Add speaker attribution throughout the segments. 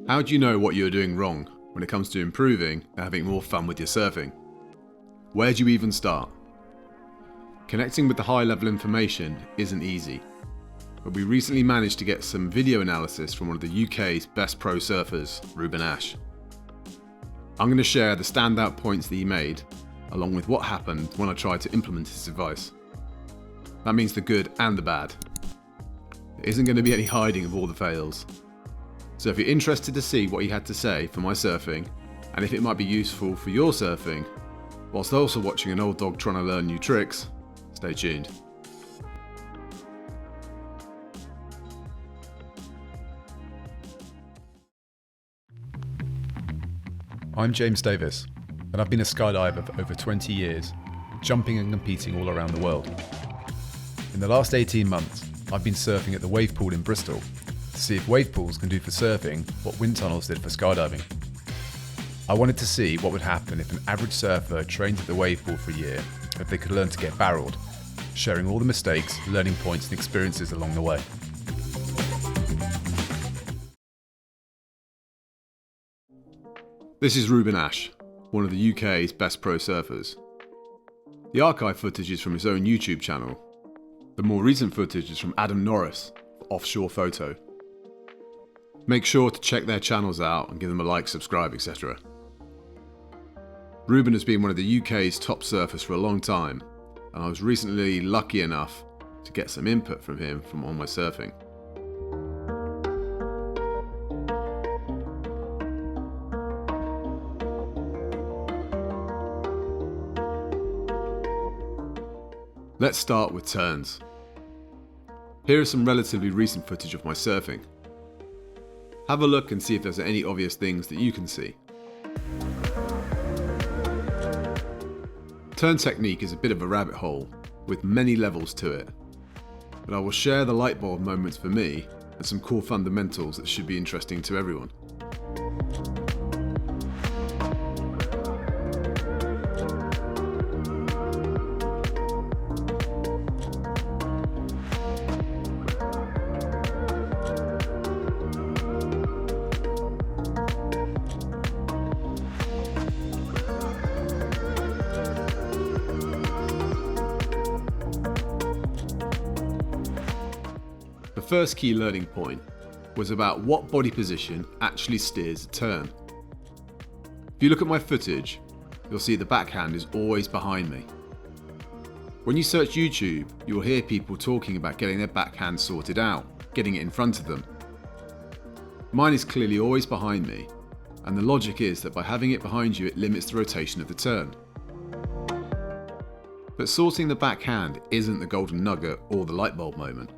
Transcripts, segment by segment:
Speaker 1: How do you know what you're doing wrong when it comes to improving and having more fun with your surfing? Where do you even start? Connecting with the high-level information isn't easy, but we recently managed to get some video analysis from one of the UK's best pro surfers, Reubyn Ash. I'm going to share the standout points that he made, along with what happened when I tried to implement his advice. That means the good and the bad. There isn't going to be any hiding of all the fails. So if you're interested to see what he had to say for my surfing, and if it might be useful for your surfing, whilst also watching an old dog trying to learn new tricks, stay tuned.
Speaker 2: I'm James Davis, and I've been a skydiver for over 20 years, jumping and competing all around the world. In the last 18 months, I've been surfing at the wavepool in Bristol to see if wavepools can do for surfing what wind tunnels did for skydiving. I wanted to see what would happen if an average surfer trained at the wavepool for a year, if they could learn to get barreled, sharing all the mistakes, learning points and experiences along the way.
Speaker 1: This is Reuben Ash, one of the UK's best pro surfers. The archive footage is from his own YouTube channel. The more recent footage is from Adam Norris for Offshore Photo. Make sure to check their channels out and give them a like, subscribe, etc. Reuben has been one of the UK's top surfers for a long time, and I was recently lucky enough to get some input from him on my surfing. Let's start with turns. Here is some relatively recent footage of my surfing. Have a look and see if there's any obvious things that you can see. Turn technique is a bit of a rabbit hole with many levels to it, but I will share the light bulb moments for me and some core fundamentals that should be interesting to everyone. The first key learning point was about what body position actually steers a turn. If you look at my footage, you'll see the backhand is always behind me. When you search YouTube, you will hear people talking about getting their backhand sorted out, getting it in front of them. Mine is clearly always behind me, and the logic is that by having it behind you, it limits the rotation of the turn. But sorting the backhand isn't the golden nugget or the light bulb moment.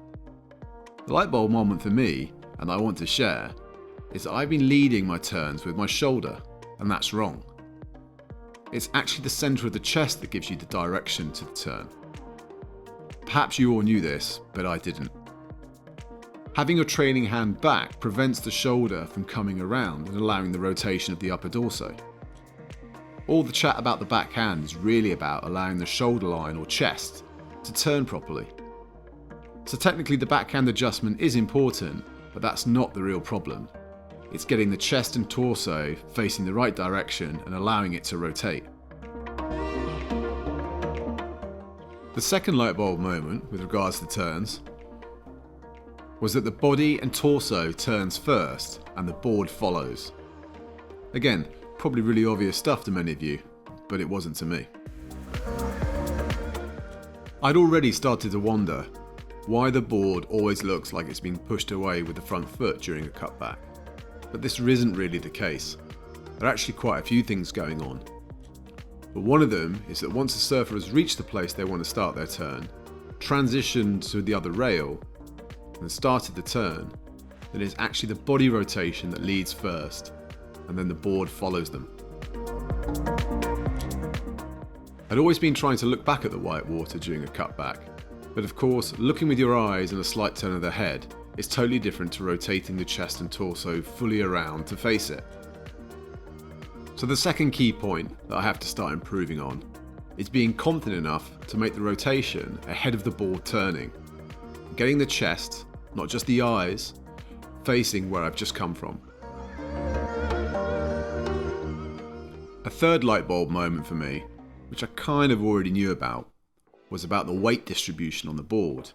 Speaker 1: The light bulb moment for me, and I want to share, is that I've been leading my turns with my shoulder, and that's wrong. It's actually the centre of the chest that gives you the direction to the turn. Perhaps you all knew this, but I didn't. Having your trailing hand back prevents the shoulder from coming around and allowing the rotation of the upper torso. All the chat about the backhand is really about allowing the shoulder line or chest to turn properly. So technically the backhand adjustment is important, but that's not the real problem. It's getting the chest and torso facing the right direction and allowing it to rotate. The second light bulb moment with regards to turns was that the body and torso turns first and the board follows. Again, probably really obvious stuff to many of you, but it wasn't to me. I'd already started to wonder why the board always looks like it's been pushed away with the front foot during a cutback. But this isn't really the case. There are actually quite a few things going on. But one of them is that once a surfer has reached the place they want to start their turn, transitioned to the other rail, and started the turn, then it's actually the body rotation that leads first, and then the board follows them. I'd always been trying to look back at the white water during a cutback, but of course, looking with your eyes and a slight turn of the head is totally different to rotating the chest and torso fully around to face it. So the second key point that I have to start improving on is being confident enough to make the rotation ahead of the board turning, getting the chest, not just the eyes, facing where I've just come from. third light bulb moment for me, which I kind of already knew about, was about the weight distribution on the board,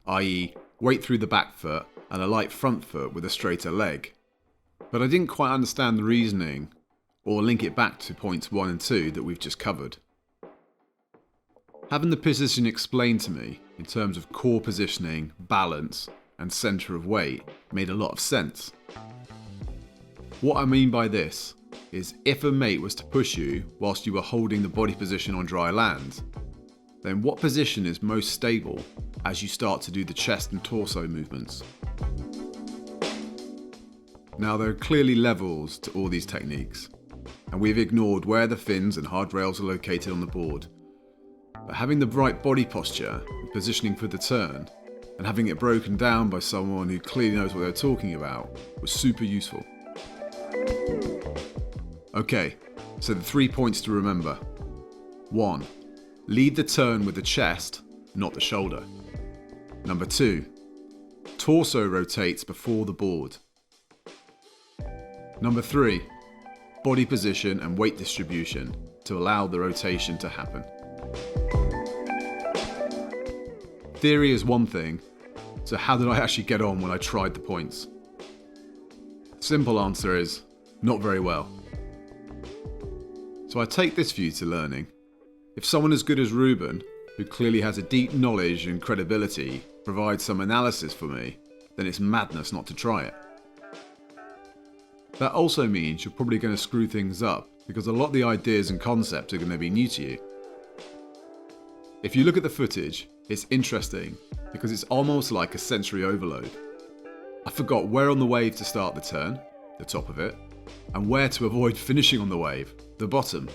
Speaker 1: i.e. weight through the back foot and a light front foot with a straighter leg. But I didn't quite understand the reasoning or link it back to points 1 and 2 that we've just covered. Having the position explained to me in terms of core positioning, balance and centre of weight made a lot of sense. What I mean by this is if a mate was to push you whilst you were holding the body position on dry land, then what position is most stable as you start to do the chest and torso movements? Now there are clearly levels to all these techniques, and we've ignored where the fins and hard rails are located on the board. But having the right body posture and positioning for the turn, and having it broken down by someone who clearly knows what they're talking about, was super useful. Okay, so the 3 points to remember. 1. Lead the turn with the chest, not the shoulder. Number 2. Torso rotates before the board. Number 3. Body position and weight distribution to allow the rotation to happen. Theory is one thing, so how did I actually get on when I tried the points? Simple answer is, not very well. So I take this view to learning. If someone as good as Reuben, who clearly has a deep knowledge and credibility, provides some analysis for me, then it's madness not to try it. That also means you're probably going to screw things up because a lot of the ideas and concepts are going to be new to you. If you look at the footage, it's interesting because it's almost like a sensory overload. I forgot where on the wave to start the turn, the top of it, and where to avoid finishing on the wave, the bottom.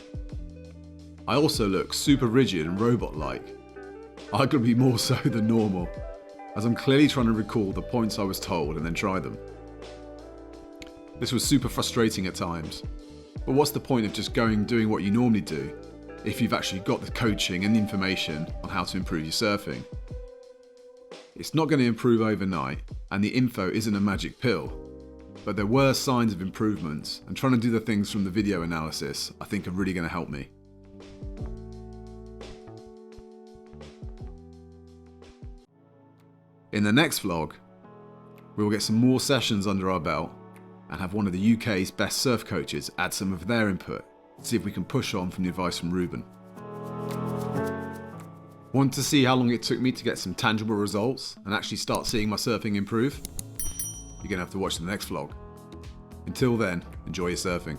Speaker 1: I also look super rigid and robot-like, arguably more so than normal, as I'm clearly trying to recall the points I was told and then try them. This was super frustrating at times, but what's the point of just doing what you normally do if you've actually got the coaching and the information on how to improve your surfing? It's not going to improve overnight, and the info isn't a magic pill, but there were signs of improvements, and trying to do the things from the video analysis I think are really going to help me. In the next vlog, we will get some more sessions under our belt and have one of the UK's best surf coaches add some of their input to see if we can push on from the advice from Reuben. Want to see how long it took me to get some tangible results and actually start seeing my surfing improve? You're going to have to watch the next vlog. Until then, enjoy your surfing.